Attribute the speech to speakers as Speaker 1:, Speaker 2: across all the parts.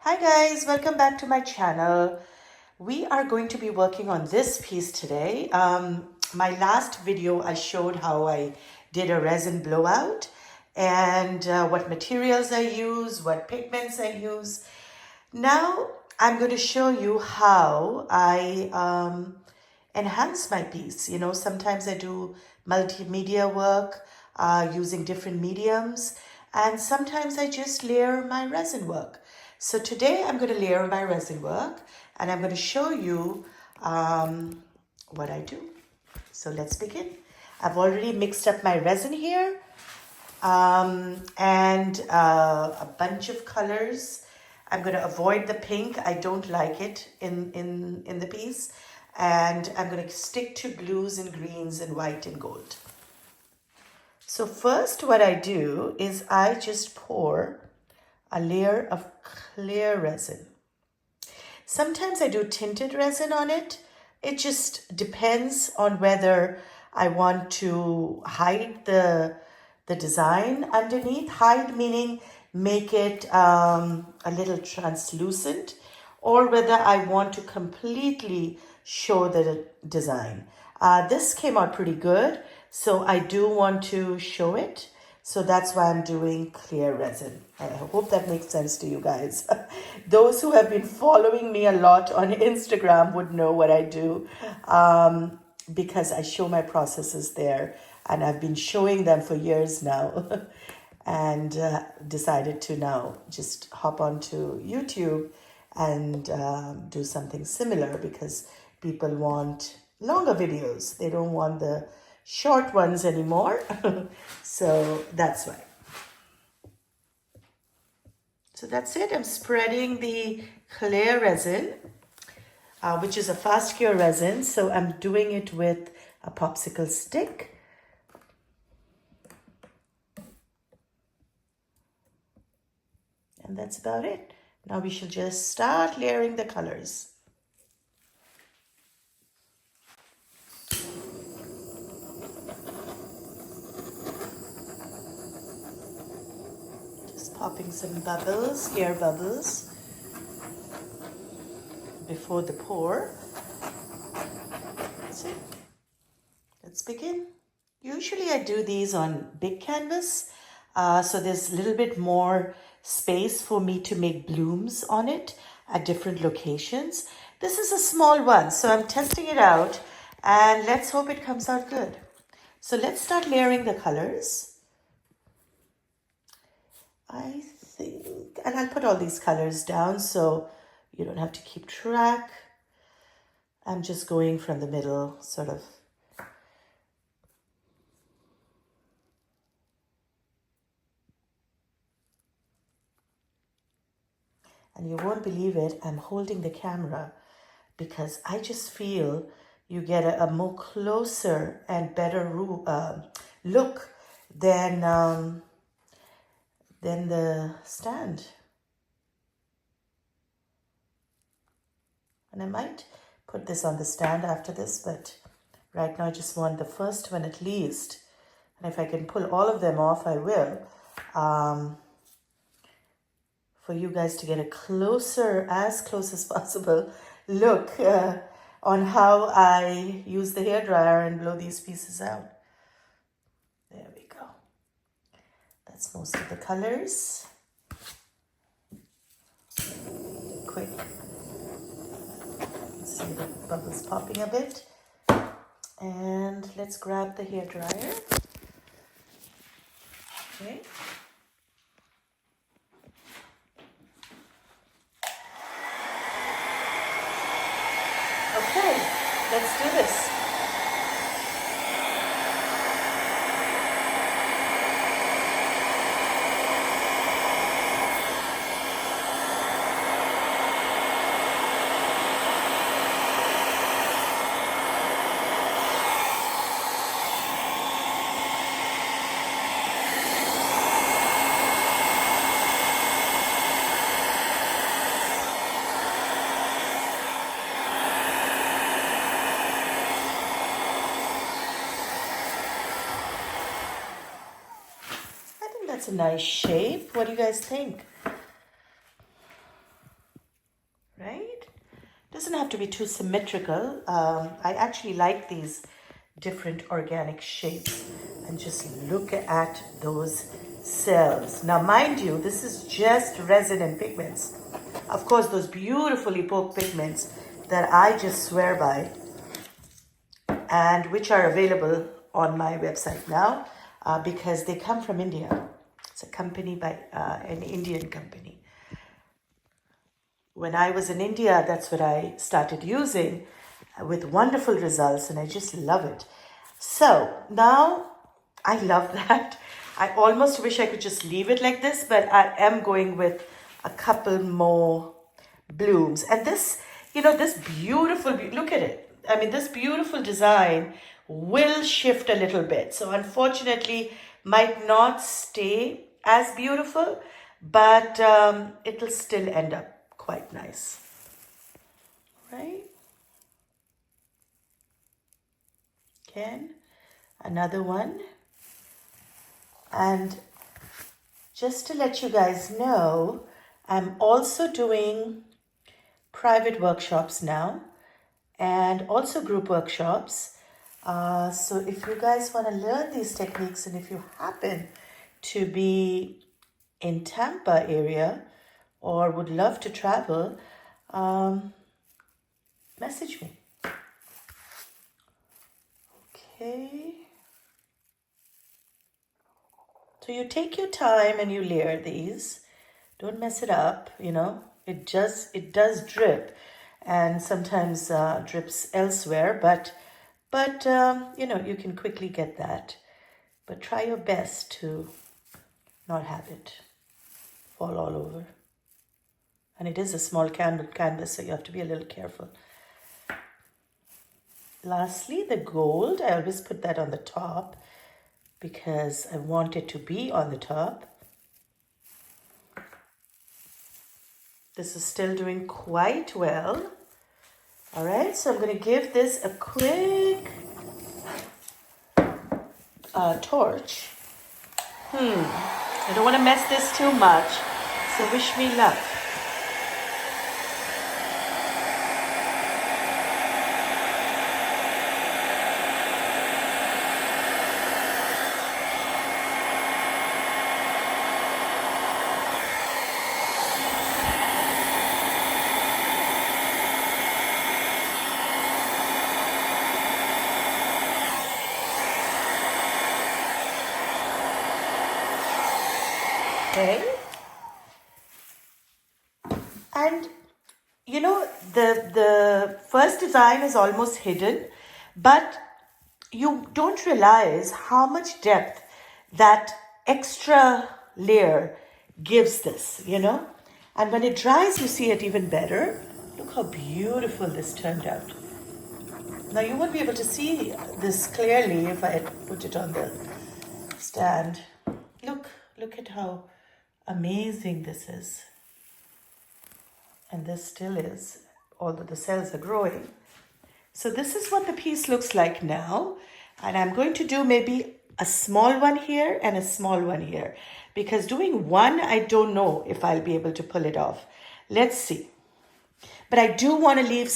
Speaker 1: Hi guys, welcome back to my channel. We are going to be working on this piece today. My last video I showed how I did a resin blowout and what materials I use, what pigments I use. Now I'm going to show you how I enhance my piece. You know, sometimes I do multimedia work using different mediums, and sometimes I just layer my resin work. So today I'm going to layer my resin work, and I'm going to show you what I do. So let's begin. I've already mixed up my resin here and a bunch of colors. I'm going to avoid the pink. I don't like it in the piece. And I'm going to stick to blues and greens and white and gold. So first what I do is I just pour a layer of clear resin. Sometimes I do tinted resin on it. It just depends on whether I want to hide the design underneath. Hide meaning make it a little translucent, or whether I want to completely show the design. This came out pretty good, so I do want to show it. So that's why I'm doing clear resin. I hope that makes sense to you guys. Those who have been following me a lot on Instagram would know what I do because I show my processes there, and I've been showing them for years now and decided to now just hop onto YouTube and do something similar because people want longer videos. They don't want the short ones anymore. So that's why. So that's it. I'm spreading the clear resin, which is a fast cure resin. So I'm doing it with a popsicle stick. And that's about it. Now we shall just start layering the colors. Just popping some bubbles, air bubbles, before the pour. That's it. Let's begin. Usually I do these on big canvas, so there's a little bit more space for me to make blooms on it at different locations. This is a small one, so I'm testing it out, and let's hope it comes out good. So let's start layering the colors. I think, and I'll put all these colors down so you don't have to keep track. I'm just going from the middle, sort of. And you won't believe it, I'm holding the camera because I just feel you get a more closer and better look than the stand. And I might put this on the stand after this, but right now I just want the first one at least. And if I can pull all of them off, I will. For you guys to get a closer, as close as possible, look on how I use the hairdryer and blow these pieces out. There we go. That's most of the colors. Quick. See the bubbles popping a bit. And let's grab the hairdryer. Okay. Okay, let's do this. That's a nice shape. What do you guys think? Doesn't have to be too symmetrical. I actually like these different organic shapes. And just look at those cells. Now, mind you, this is just resin and pigments. Of course, those beautiful Epoke pigments that I just swear by and which are available on my website now because they come from India. It's a company by an Indian company. When I was in India, that's what I started using with wonderful results, and I just love it. So now I love that. I almost wish I could just leave it like this, but I am going with a couple more blooms. And this, this beautiful, look at it. I mean, this beautiful design will shift a little bit. So unfortunately, might not stay as beautiful, but it'll still end up quite nice, right? Again, another one. And just to let you guys know, I'm also doing private workshops now and also group workshops. So if you guys want to learn these techniques, and if you happen to be in Tampa area or would love to travel, message me. Okay. So you take your time and you layer these. Don't mess it up, It does drip, and sometimes drips elsewhere, but you can quickly get that. But try your best to not have it fall all over. And it is a small canvas, so you have to be a little careful. Lastly, the gold. I always put that on the top because I want it to be on the top. This is still doing quite well. All right, so I'm going to give this a quick torch. I don't want to mess this too much, so wish me luck. Okay. And the first design is almost hidden, but you don't realize how much depth that extra layer gives this, And when it dries, you see it even better. Look how beautiful this turned out. Now you won't be able to see this clearly if I had put it on the stand. Look at how amazing this is. And this still is, although the cells are growing. So this is what the piece looks like now. And I'm going to do maybe a small one here and a small one here. Because doing one, I don't know if I'll be able to pull it off. Let's see. But I do want to leave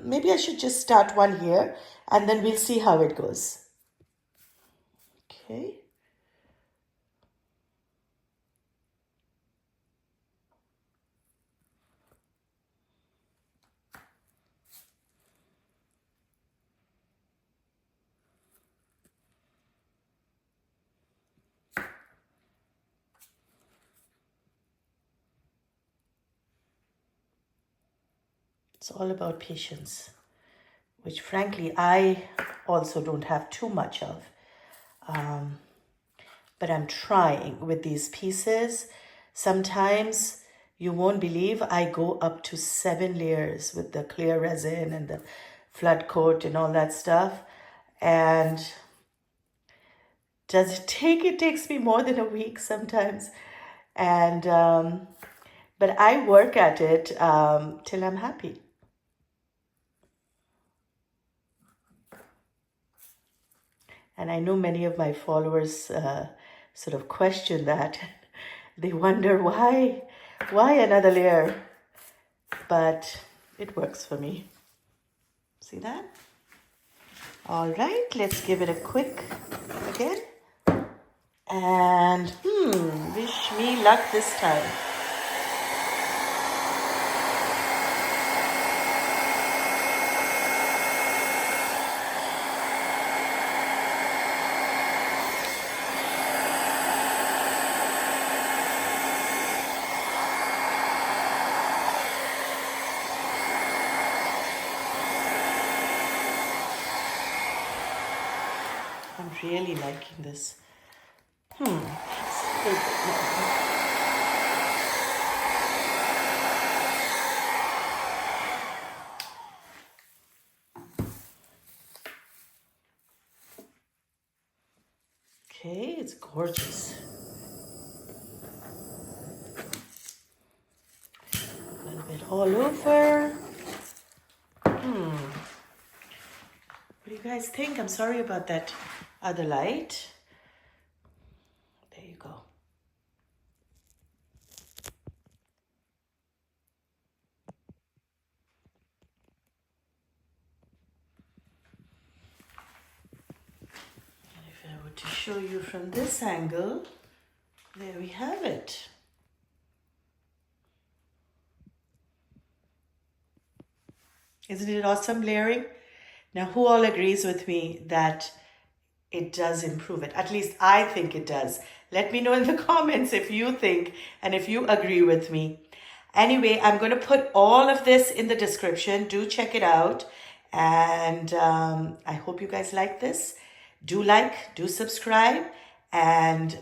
Speaker 1: maybe I should just start one here and then we'll see how it goes. Okay. It's all about patience, which frankly, I also don't have too much of. But I'm trying with these pieces. Sometimes you won't believe I go up to 7 layers with the clear resin and the flood coat and all that stuff. And does it take? It takes me more than a week sometimes. And but I work at it till I'm happy. And I know many of my followers sort of question that. They wonder why another layer? but it works for me. See that? All right, let's give it a quick again. And wish me luck this time. I'm really liking this. Okay, it's gorgeous. A little bit all over. What do you guys think? I'm sorry about that other light. There you go. And if I were to show you from this angle, there we have it. Isn't it awesome layering? Now, who all agrees with me that it does improve it? At least I think it does. Let me know in the comments if you think and if you agree with me. Anyway, I'm going to put all of this in the description. Do check it out. And I hope you guys like this. Do like, do subscribe, and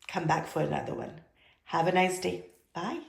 Speaker 1: come back for another one. Have a nice day. Bye.